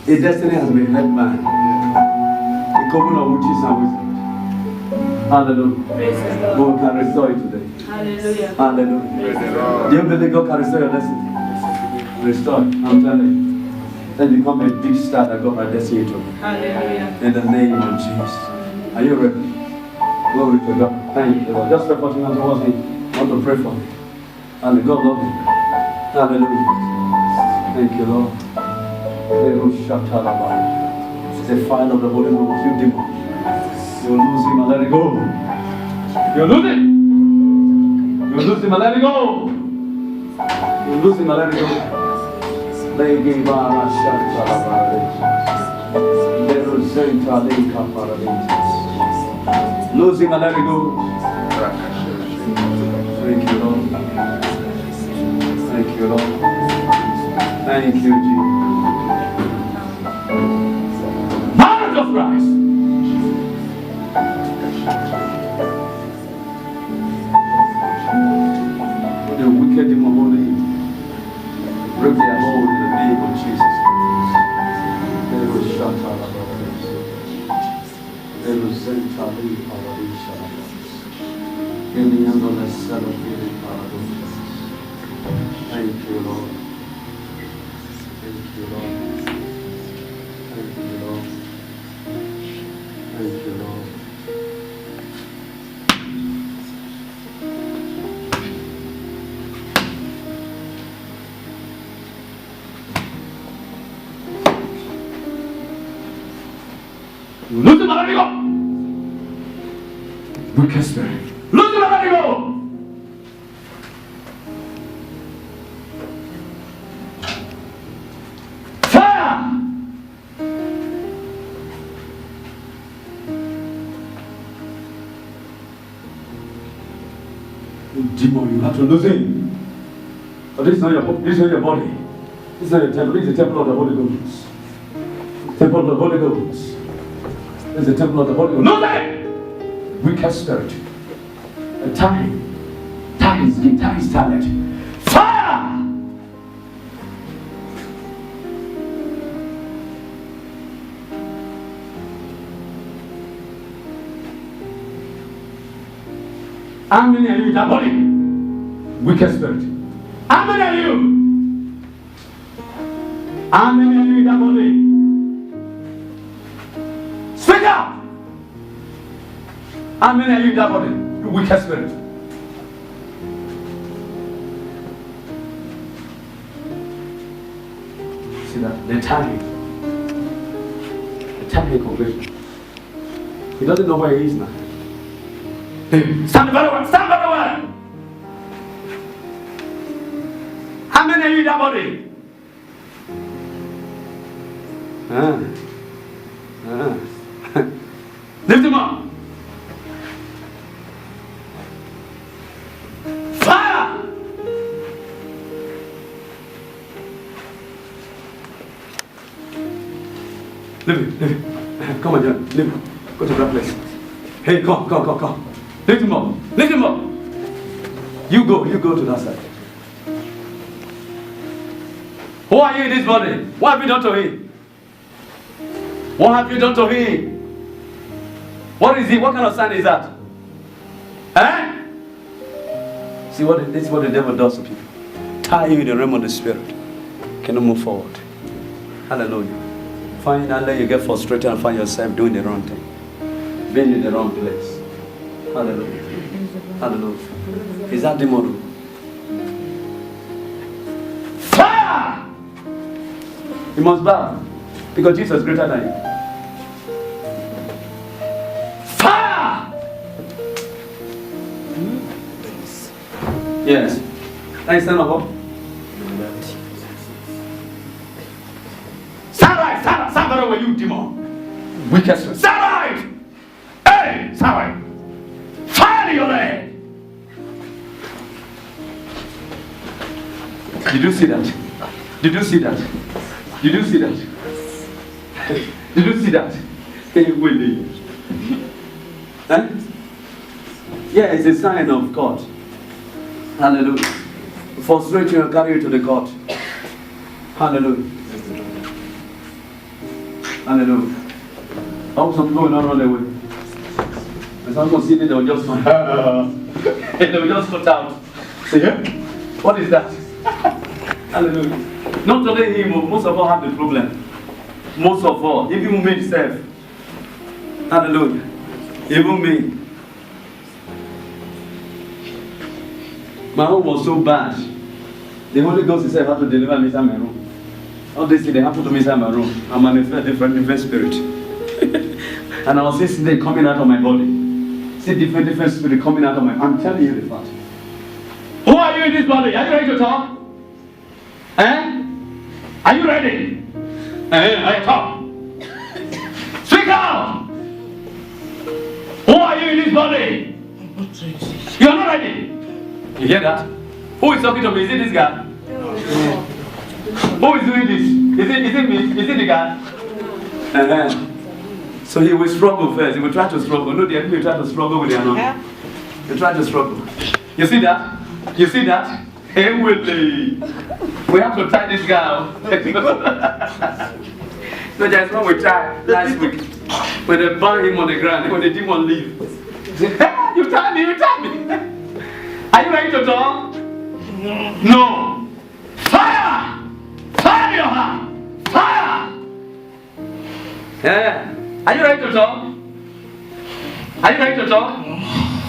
His destiny has been helped by the governor of witches and wizards. Hallelujah. God can restore you today. Hallelujah. Hallelujah. Do you believe God can restore your destiny? Restore. I'm telling you. Then become a big star that God has destined you to. Hallelujah. In the name of Jesus. Are you ready? Glory to God. Thank you, Lord. Just pray for him and towards him. I want to pray for him. And God love him. Hallelujah. Thank you, Lord. It's the fire of the Holy Ghost. You demon. You lose him and let it go. You lose it. You lose him and let it go. You lose him and let it go. Lose him and let it go. Thank you, Lord. Thank you, Lord. Thank you, Jesus. Heart of Christ. The wicked demon holding you. Break their hold in the name of Jesus. They will shut out of us. They will send Charlie Paradisha. In the end of the celebrated Paradisha. Thank you, Lord. Thank you, Lord. Thank you, Lord. Thank you, Lord. Lose him and let it go. Wicked spirit. Lose him and let it go. Fire. Demon, you have to lose him. But this is not your body. This is not your temple. This is the temple of the Holy Ghost. Temple of the Holy Ghost. This is the temple of the Holy Ghost. No name! Wicked spirit. Tie his talent. Fire! How many are you in that body? Wicked spirit. How many are you? How many are you in that body? Speak up! How many are you in that body? You wicked spirit. See that? They're tagging. They're tagging completely. He doesn't know where he is now. Stand very well! Stand very well! How many are you in that body? Lift him up. Fire! Lift him. Come on, John. Lift him. Go to that place. Hey, come. Lift him up. Lift him up. You go to that side. Who are you in this body? What have you done to him? What have you done to him? What is he? What kind of sign is that? Eh? See this is what the devil does to people. Tie you in the realm of the spirit. Cannot move forward. Hallelujah. Finally you get frustrated and find yourself doing the wrong thing. Being in the wrong place. Hallelujah. Hallelujah. Is that demon? Fire! You must bow. Because Jesus is greater than you. Fire! Yes. Can you stand up? Stand right! Stand right where you demon. Wicked spirit. Stand right! Hey! Stand right! Fire in your leg! Did you see that? Did you see that? Did you see that? Did you see that? Can you wait there? Huh? Yeah, it's a sign of God. Hallelujah. Frustrate you and carry you to the court. Hallelujah. Hallelujah. I hope some people will not run away. And some will see me, they will just and they will just cut out. Say, what is that? Hallelujah. Not only him, most of all have the problem. Most of all, even me himself. Hallelujah. Even me. My home was so bad. The Holy Ghost himself had to deliver me inside my room. All this thing, they happened to me inside my room. I'm an different spirit. And I was seeing them coming out of my body. See different spirit coming out of my. I'm telling you the fact. Who are you in this body? Are you ready to talk? Are you ready? I talk. Speak out. Who are you in this body? You are not ready. You hear that? Who is talking to me? Is it this guy? Who is doing this? Is it me? Is it the guy? So he will struggle first. He will try to struggle. No, the enemy will try to struggle with the enemy. He will try to struggle. You see that? You see that? Hey, Willie. We have to tie this guy out. So that's what we tried last week. When they bang him on the ground, when the demon leave. You tie me, you tie me. Are you ready to talk? No. Fire! Fire your hand! Fire! Yeah. Are you ready to talk? Are you ready to talk?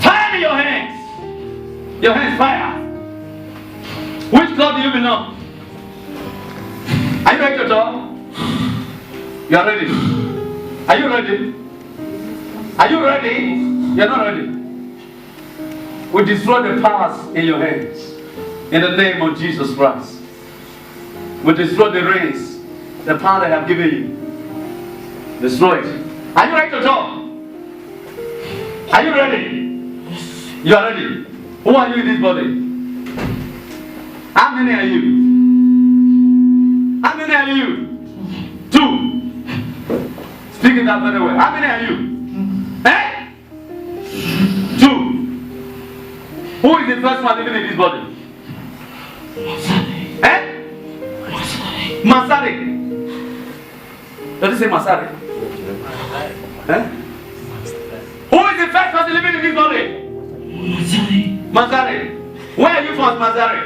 Fire your hands! Your hands fire! Which club do you belong? Are you ready to talk? You are ready. Are you ready? Are you ready? You are not ready. We destroy the powers in your hands. In the name of Jesus Christ. We destroy the reins, the power that I have given you. Destroy it. Are you ready to talk? Are you ready? You are ready. Who are you in this body? How many are you? How many are you? 2. Speak it out very well. How many are you? 2. Who is the first one living in this body? Masari. Does it say Masari? Who is the first person living in this body? Masari. Where are you from, Masari?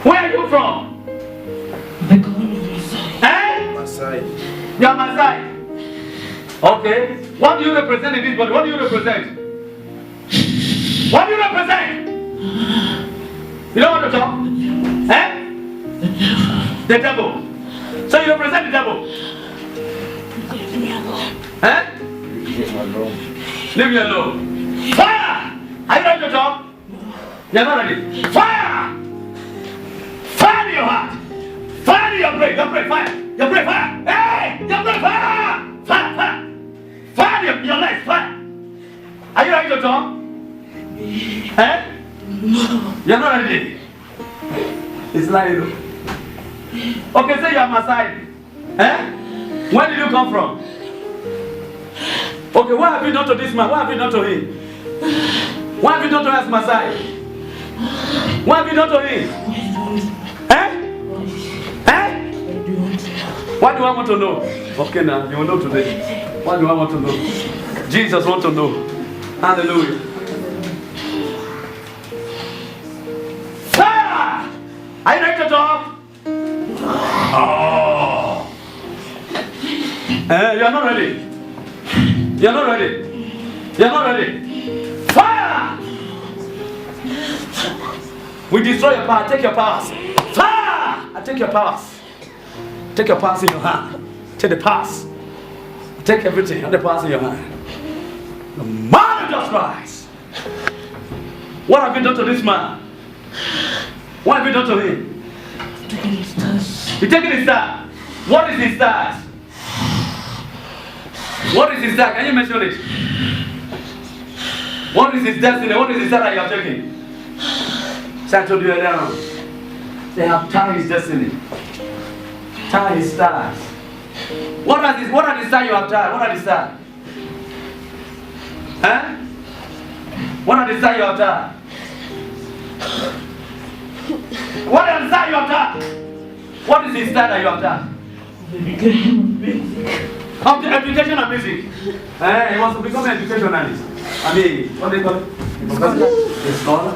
Where are you from? Masai. You are Masai. Okay. What do you represent in this body? What do you represent? What do you represent? You don't want to talk? The devil. So you represent the devil? Leave me alone. Leave me alone. Fire! Are you ready to talk? You're not ready. Fire! Fire in your heart. Fire in your brain. Your brain, fire. Your brain, fire. Hey! Your brain, fire! Fire, fire. Fire in your legs, fire. Are you ready to talk? No. You're not ready. It's lying. Okay, say you are Masai. Where did you come from? Okay, what have you done to this man? What have you done to him? What have you done to us, Masai? What have you done to him? What do I want to know? Okay, now you will know today. What do I want to know? Jesus wants to know. Hallelujah. Fire! Are you ready to talk? Oh. You are not ready. You are not ready. You are not ready. Fire! We destroy your power. Take your powers. Fire! I take your powers. Take your powers in your hand. Take the powers. Take everything. All the powers in your hand. The man of Jesus Christ. What have you done to this man? What have you done to him? You're taking his star. What is his star? What is his star? Can you mention it? What is his destiny? What is his star that you are taking? So I told you earlier. They have tied his destiny. Tie his stars. What are the stars you have tied? What are the stars? What are the stars you have tied? What are the stars you have tied? What is the star that you have tied? Of the education of music. He wants to become an educationalist. I mean, what do they call it? A scholar?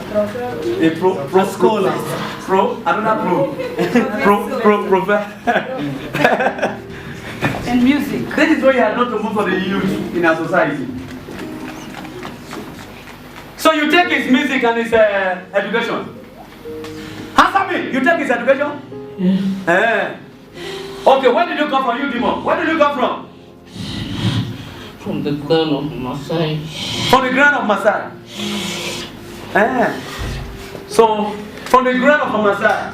A pro scholar. Pro? Another pro. And music. This is what you have not to move for the youth in our society. So you take his music and his education. Answer me. You take his education? Yeah. Okay, where did you come from, you demon? Where did you come from? From the clan of Masai. From the ground of Masai. So, from the ground of Masai.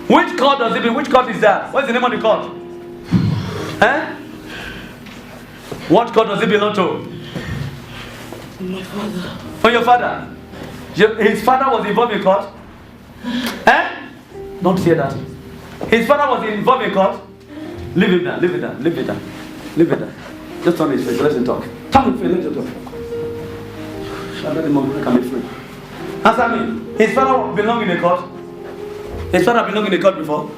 Which court does it mean? Which court is that? What's the name of the court? What court does it belong to? My father. For your father? His father was involved in court? Don't say that. His father was involved in court? Leave it there, leave it there, leave it there. Leave it there. Just turn his face, let him talk. Turn his face, let him talk. Let him come free. Answer me. His father belonged in the court? His father belonged in the court before?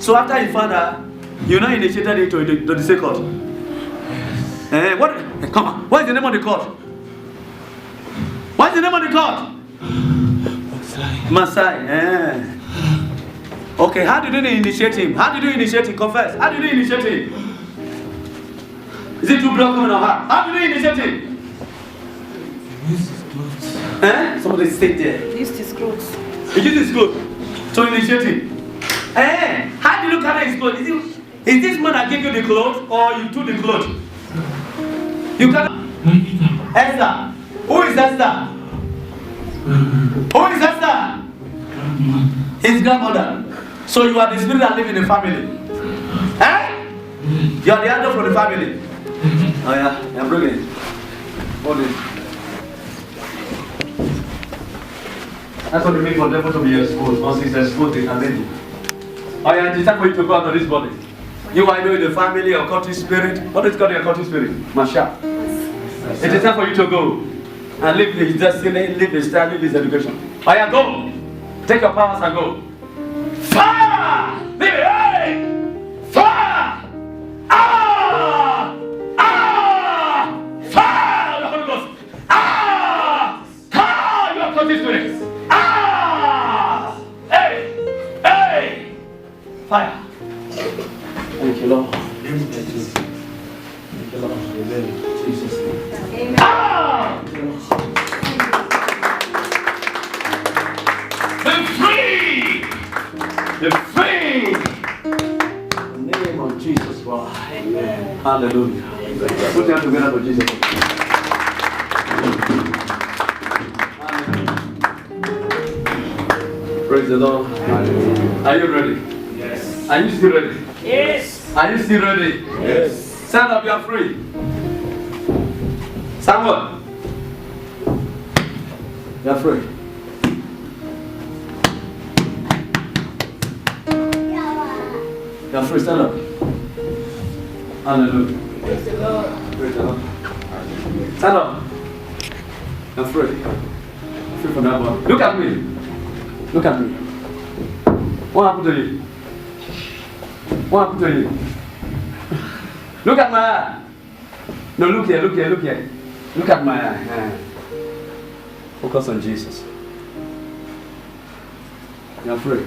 So after his father, you now initiated it to the same court? What? Come on. What is the name of the court? What is the name of the court? Masai. Okay, how did you initiate him? How did you initiate him? Confess. How did you initiate him? Is it too blood coming on her? How did you initiate him? Somebody sit there. He used his clothes. He used his clothes to initiate him. How did you carry his clothes? Is this man that gave you the clothes or you took the clothes? You can. Esther. Who is Esther? Who is Esther? His grandmother. So you are the spirit that live in the family. You are the elder for the family. Oh yeah, I'm brilliant. Hold it. That's what it means for devil to be exposed. Once he's exposed, they can leave. Oh yeah, it's time for you to go out of this body. You are in the family of cultic spirit. What is called your cultic spirit? Masha. It is time for you to go and live his destiny, live his style, live his education. Oh yeah, go. Take your powers and go. Fire! Leave it! Hey! Fire! Ah! Ah! Fire! The Holy Ghost! Ah! Ah! You are cultic spirit. Ah! Hey! Hey! Fire! Thank you, Lord. Thank you, Lord. Amen. Jesus' name. Amen. Ah! Be free! Be free! In the name of Jesus Christ. Amen. Hallelujah. Put your hands together for Jesus. Praise the Lord. Are you ready? Yes. Are you still ready? Yes. Are you still ready? Yes. Stand up, you are free. Samuel. You are free. You are free, stand up. Hallelujah. Praise the Lord. Praise the Lord. Stand up. You are free. Free from that one. Look at me. Look at me. What happened to you? What happened to you? Look at my eye. No, look here, look here, look here. Look at my eye. Focus on Jesus. You're free.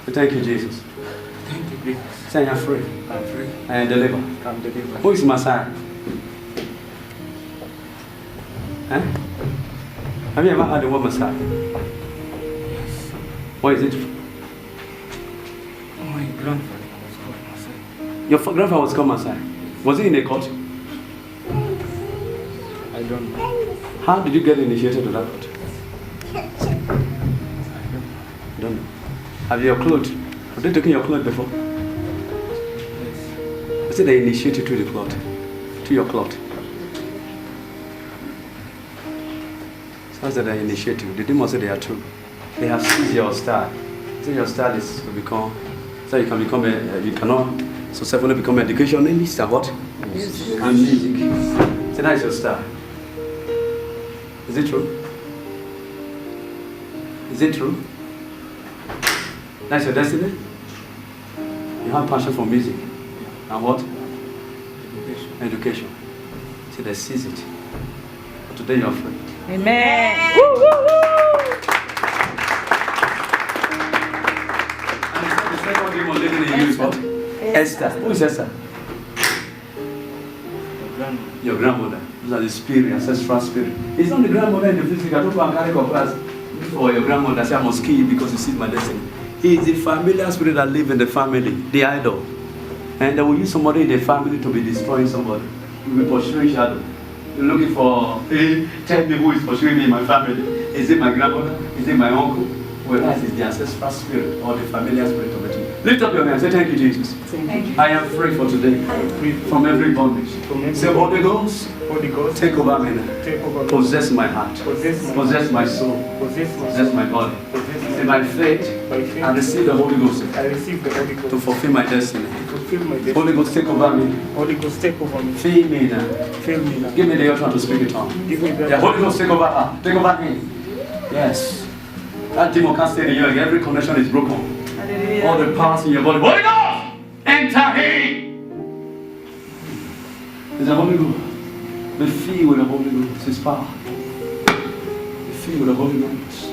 Thank you, Jesus. Thank you, Jesus. Say you're free. I'm free. And deliver. I'm delivered. Who is Messiah? Have you ever heard the word Messiah? Yes. What is it? My grandfather was called Masai. Your grandfather was called Messiah. Was he in a cult? I don't know. How did you get initiated to that cult? I Don't know. Have you your clothes? Have they taken your clothes before? Yes. I said they initiated to the cloth. To your cloth. So I said they initiated. The demon said they are true. They have seized your style. So your style is to become, so you can become you cannot successfully become educationalist and what? Music. And music. So that is your style. Is it true? Is it true? That's your destiny? You have passion for music. And what? Education. Education. See, they seize it. But today you're free. Amen. And the second demon living in you is what? Esther. Who is Esther? Your grandma. Your grandmother. Those are the spirit, ancestral spirit. It's not the grandmother in the physical. Don't go and carry your class for your grandmother. Say, I must kill you because you see my destiny. He is the familiar spirit that lives in the family, the idol. And they will use somebody in the family to be destroying somebody. You will be pursuing shadow. You're looking for, hey, tell me who is pursuing me in my family. Is it my grandmother? Is it my uncle? Whereas it's the ancestral spirit or the familiar spirit of it. Lift up your hand. Say, thank you, Jesus. Thank you. I am free for today. Free From every bondage. from every Say, Holy Ghost, Holy Ghost. take over me now. Take over. Possess my heart. Possess my soul. Possess my Possess my body. Possess Say, by faith, By faith. I receive the Holy Ghost I receive the Holy Ghost to fulfill my destiny. to fulfill my destiny. Holy Ghost, take over me. Holy Ghost, take over me. Fill me now. Fill me now. Give me the option to speak in tongues. Give me the Yeah, Holy Ghost, take over her. Take over me. Yes. That demon can't stay in you again. Every connection is broken. All the parts in your body. Holy Ghost! Enter him! Is the Holy Ghost. Be filled with the Holy Ghost. His power. Be filled with the Holy Ghost.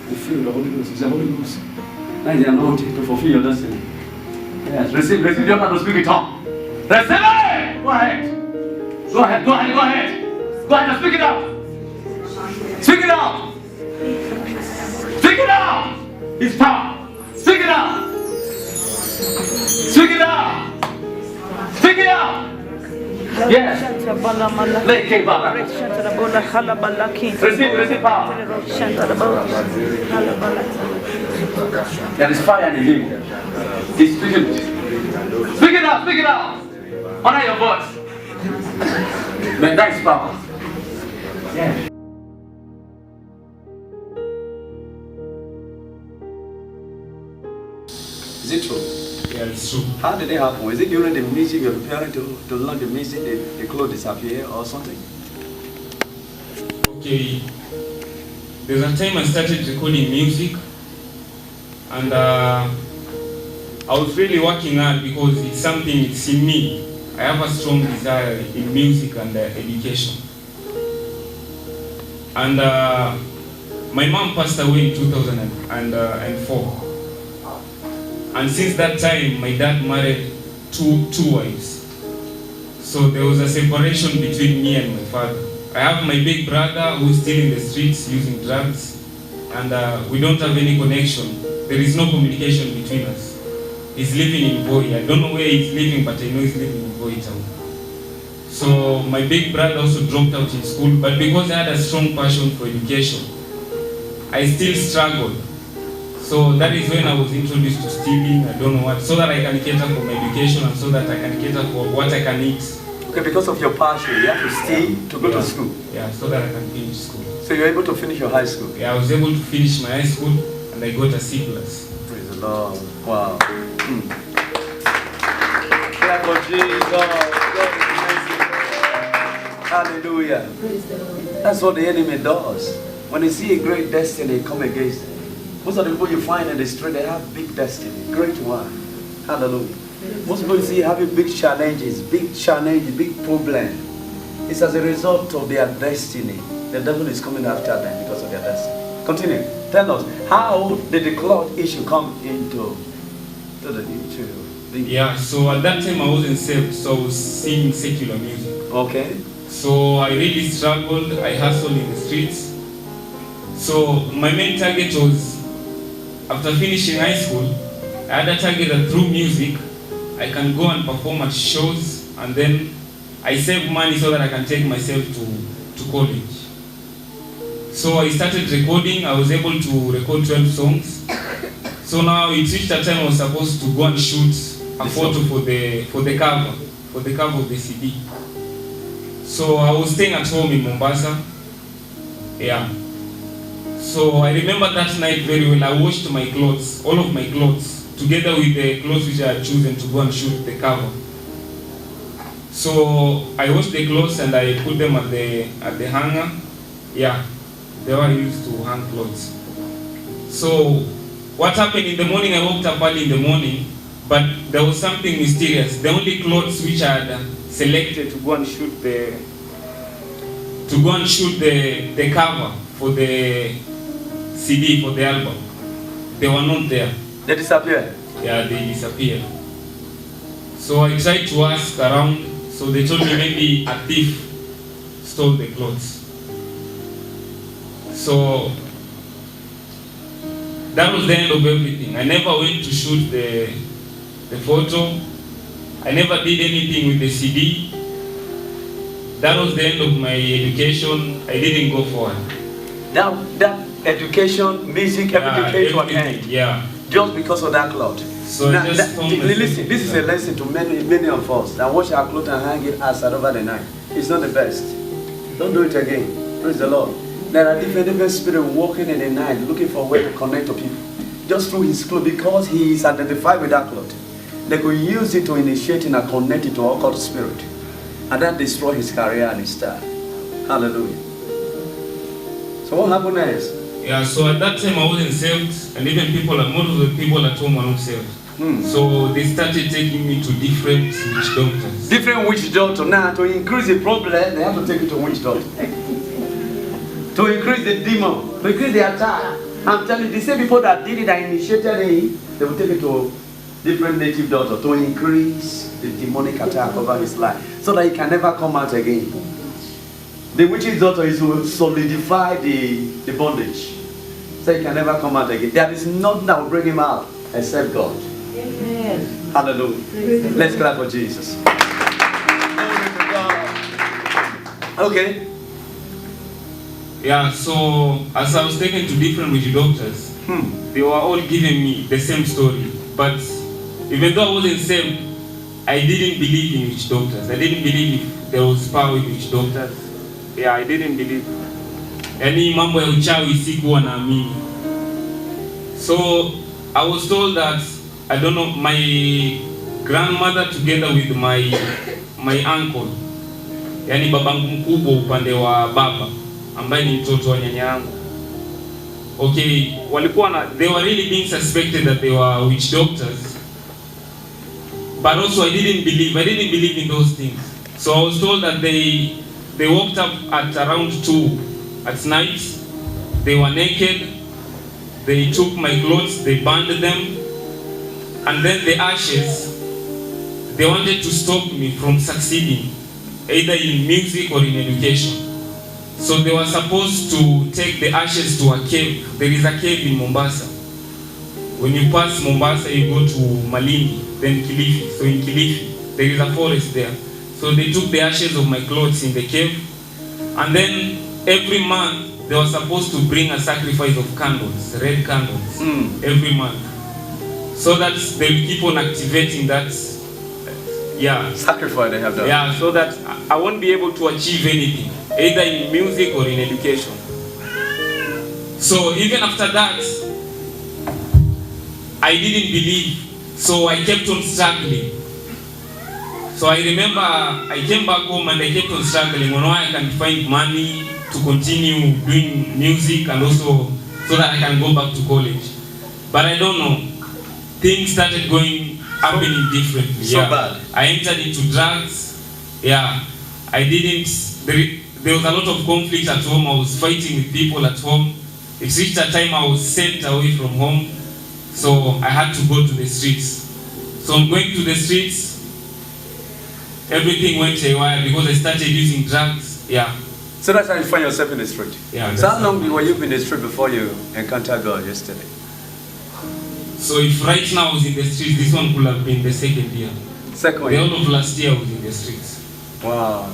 Be filled with the Holy Ghost. It's the Holy Ghost. That is the anointing to fulfill your destiny. Yes. Receive your hand to speak in tongues. Receive it! Go ahead. Go ahead. Go ahead. Go ahead. Go ahead and speak it out. Speak it out. Speak it out. His power. Speak it out. Speak it out. Speak it out. Yes. Let it back. Receive power. There is fire in him. He's speaking. Speak it out. Speak it out. Honor your voice. Man, that is power. Yeah. Is it true? Yeah, it's true. How did it happen? Is it during the music you're preparing to learn the music, the clothes disappear or something? Okay, there's a time I started recording music, and I was really working hard because it's something it's in me. I have a strong desire in music and education. And my mom passed away in 2004. And since that time, my dad married two wives. So there was a separation between me and my father. I have my big brother who's still in the streets using drugs, and we don't have any connection. There is no communication between us. He's living in Voi. I don't know where he's living, but I know he's living in Voi town. So my big brother also dropped out in school, but because I had a strong passion for education, I still struggled. So that is when I was introduced to stealing, I don't know what, so that I can cater for my education and so that I can cater for what I can eat. Okay, because of your passion, you have to stay to go to school. Yeah, so that I can finish school. So you're able to finish your high school. Yeah, I was able to finish my high school and I got a C+. Praise the Lord. Wow. Clap for Jesus. God is amazing. Hallelujah. That's what the enemy does. When they see a great destiny, they come against it. Most of the people you find in the street, they have big destiny, great one. Hallelujah. Most people you see having big challenges, big problem. It's as a result of their destiny. The devil is coming after them because of their destiny. Continue. Tell us, how did the cloth issue come into the Yeah, so at that time I wasn't saved, so I was singing secular music. Okay. So I really struggled, I hustled in the streets. So my main target was, after finishing high school, I had a target that through music, I can go and perform at shows, and then I save money so that I can take myself to college. So I started recording. I was able to record 12 songs. So now it reached a time I was supposed to go and shoot a photo for the cover of the CD. So I was staying at home in Mombasa. Yeah. So I remember that night very well. I washed my clothes, all of my clothes, together with the clothes which I had chosen to go and shoot the cover. So I washed the clothes and I put them at the hanger. Yeah, they were used to hang clothes. So what happened in the morning, I woke up early in the morning, but there was something mysterious. The only clothes which I had selected to go and shoot the cover for the CD, for the album, they were not there. They disappeared. Yeah, they disappeared. So I tried to ask around, so they told me maybe a thief stole the clothes. So that was the end of everything. I never went to shoot the photo. I never did anything with the CD. That was the end of my education. I didn't go forward. That education, music, everything came to an end. Yeah. Just because of that cloth. So now, listen, this is a lesson to many of us that wash our clothes and hang it outside over the night. It's not the best. Don't do it again. Praise the Lord. There are different spirits walking in the night looking for a way to connect to people. Just through his clothes, because he is identified with that cloth. They could use it to initiate and connect it to occult spirit. And that destroy his career and his star. Hallelujah. So what happened next? Yeah, so at that time I wasn't saved, and even most of the people at home were not saved. So they started taking me to different witch doctors. Different witch doctor. Now, to increase the problem, they have to take you to witch doctor. To increase the demon, to increase the attack. I'm telling you, the same people that did it, that initiated it, they will take it to different native doctor to increase the demonic attack over his life, so that he can never come out again. The witch's daughter is to solidify the bondage, so he can never come out again. There is nothing that will bring him out except God. Amen. Hallelujah. Let's clap for Jesus. Glory to God. Okay. Yeah, so as I was taken to different witch doctors, they were all giving me the same story. But even though I wasn't saved, I didn't believe in witch doctors. I didn't believe there was power in witch doctors. Yeah, I didn't believe. Yani mambo ya uchawi sikuwa naamini. So I was told that, I don't know, my grandmother together with my uncle, yani babangu mkubwa upande wa baba, ambaye ni mtoto wa nyanya yangu. Okay, they were really being suspected that they were witch doctors. But also I didn't believe in those things. So I was told that they woke up at around 2 at night. They were naked. They took my clothes, they burned them, and then the ashes, they wanted to stop me from succeeding, either in music or in education. So they were supposed to take the ashes to a cave. There is a cave in Mombasa. When you pass Mombasa, you go to Malindi, then Kilifi. So in Kilifi, there is a forest there. So they took the ashes of my clothes in the cave, and then every month they were supposed to bring a sacrifice of candles, red candles, every month, so that they will keep on activating that. Sacrifice they have done. Yeah, so that I won't be able to achieve anything, either in music or in education. So even after that, I didn't believe, so I kept on struggling. So I remember I came back home and I kept on struggling on how I can find money to continue doing music, and also so that I can go back to college. But I don't know, things started happening differently. So bad. I entered into drugs. Yeah, I didn't. There was a lot of conflict at home. I was fighting with people at home. It reached a time I was sent away from home, so I had to go to the streets. So I'm going to the streets. Everything went haywire because I started using drugs. Yeah. So that's how you find yourself in the street. Yeah. So how long were you in the street before you encountered God yesterday? So if right now I was in the streets, this one could have been the second year. Second The year. whole of last year I was in the streets. Wow.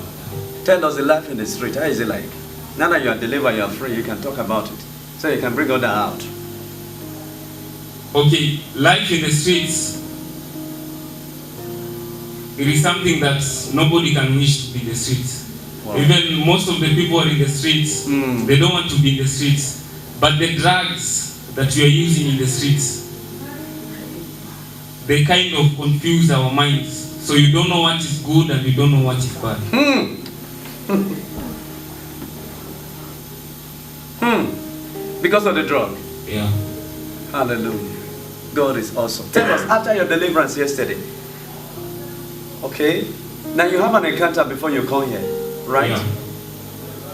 Tell us the life in the street. How is it like? Now that you are delivered, you are free, you can talk about it. So you can bring all that out. Okay, life in the streets, it is something that nobody can wish to be in the streets. Wow. Even most of the people are in the streets, they don't want to be in the streets. But the drugs that we are using in the streets, they kind of confuse our minds. So you don't know what is good and you don't know what is bad. Because of the drug. Yeah. Hallelujah. God is awesome. Tell us, after your deliverance yesterday, okay, now you have an encounter before you come here, right? Yeah.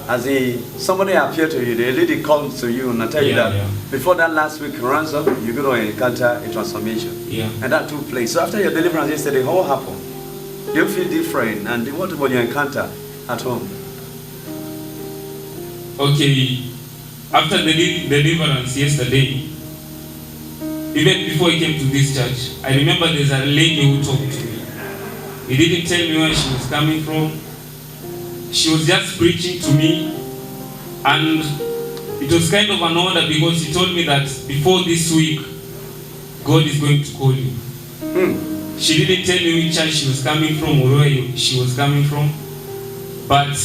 As somebody appeared to you, the lady comes to you and tell you that before that last week runs up, you're going to encounter a transformation. Yeah. And that took place. So after your deliverance yesterday, what happened? Do you feel different? And what about your encounter at home? Okay, after the deliverance yesterday, even before he came to this church, I remember there's a lady who talked to me. He didn't tell me where she was coming from. She was just preaching to me, and it was kind of an order because he told me that before this week, God is going to call you. She didn't tell me which church she was coming from or where she was coming from, but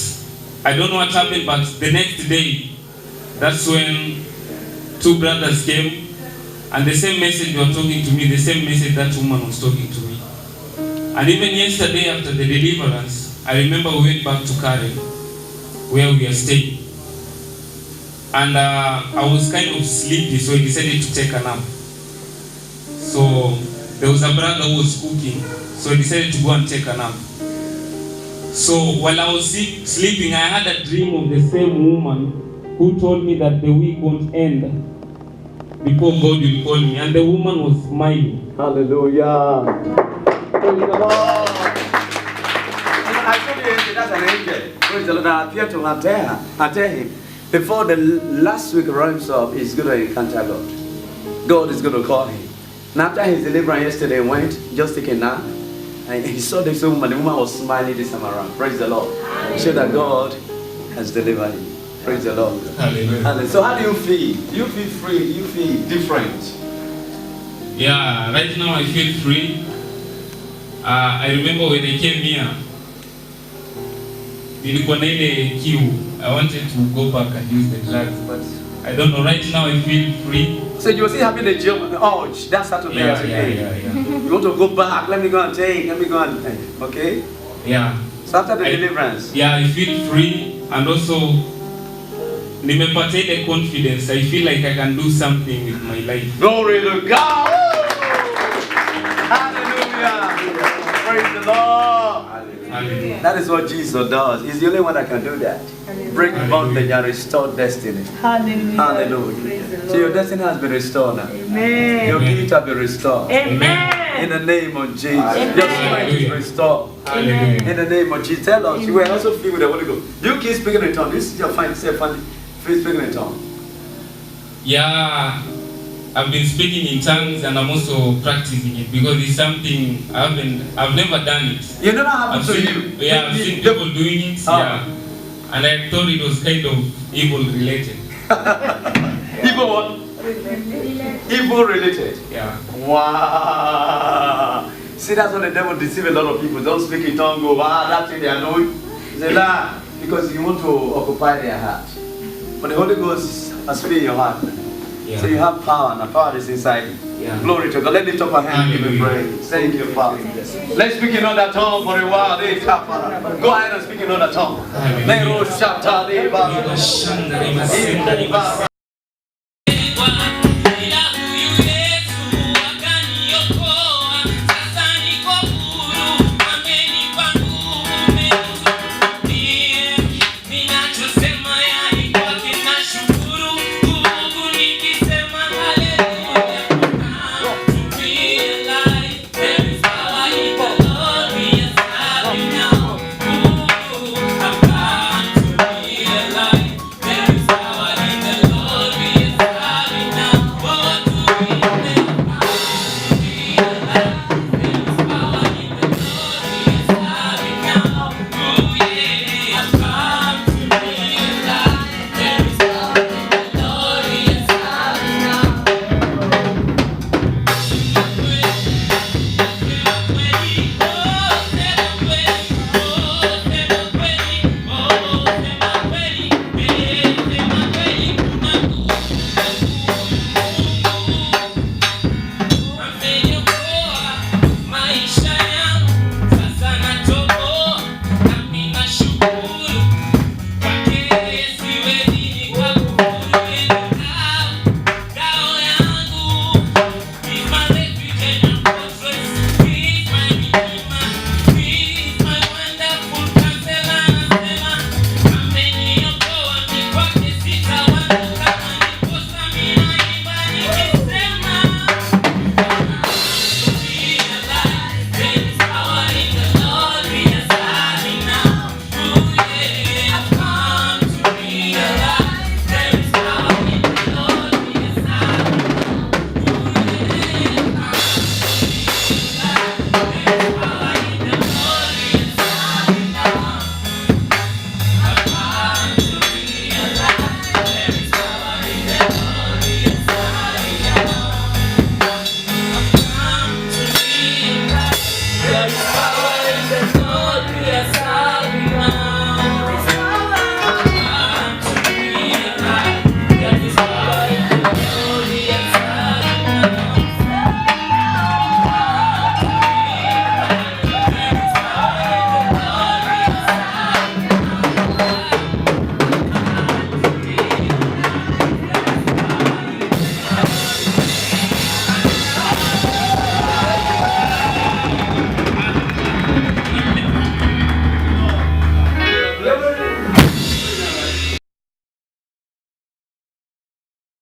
I don't know what happened, but the next day, that's when two brothers came, and the same message they were talking to me, the same message that woman was talking to me. And even yesterday after the deliverance, I remember we went back to Karen, where we are staying. And I was kind of sleepy, so I decided to take a nap. So there was a brother who was cooking, so I decided to go and take a nap. So while I was sleeping, I had a dream of the same woman who told me that the week won't end before God will call me. And the woman was smiling. Hallelujah. Praise the Lord. I told you that's an angel. Praise the Lord. I appeared to her, tell him, before the last week runs up, he's going to encounter God. God is going to call him. And after his deliverance yesterday, went, just take a nap. And he saw this woman. The woman was smiling this time around. Praise the Lord. Show that God has delivered him. Praise the Lord. Hallelujah. So how do you feel? Do you feel free? Do you feel different? Yeah, right now I feel free. I remember when I came here, nilikuwa na ile queue. I wanted to go back and use the drugs, but I don't know. Right now I feel free. So you were still having the urge that Saturday as again. You want to go back? Let me go and take. Let me go and take. Okay. Yeah. So after the deliverance. Yeah, I feel free, and also nimepata ile confidence. I feel like I can do something with my life. Glory to God. Hallelujah. Praise the Lord. Hallelujah. That is what Jesus does. He's the only one that can do that. Break bondage and restore destiny. Hallelujah. Hallelujah. Praise the Lord. So your destiny has been restored now. Amen. Your gift has been restored. Amen. In the name of Jesus. Amen. Your strength is restored. Hallelujah. In the name of Jesus. Tell us, you were also filled with the Holy Ghost. You keep speaking in tongues. This is your fine self. Please speaking in tongues. Yeah, I've been speaking in tongues, and I'm also practicing it because it's something I've never done it. You never happened I've to seen, you. yeah, I've seen people doing it. Yeah, and I thought it was kind of evil related. Evil what? Evil related. Yeah. Wow. See, that's what the devil deceives a lot of people. Don't speak in tongues. Go, that thing they are doing. They lie because you want to occupy their heart. But the Holy Ghost has filled in your heart. Yeah. So you have power, and the power is inside you. Yeah. Glory to God. Let's lift up our hand and give him praise. Thank you, Father. Let's speak in another tongue for a while. Go ahead and speak in another tongue. Hallelujah.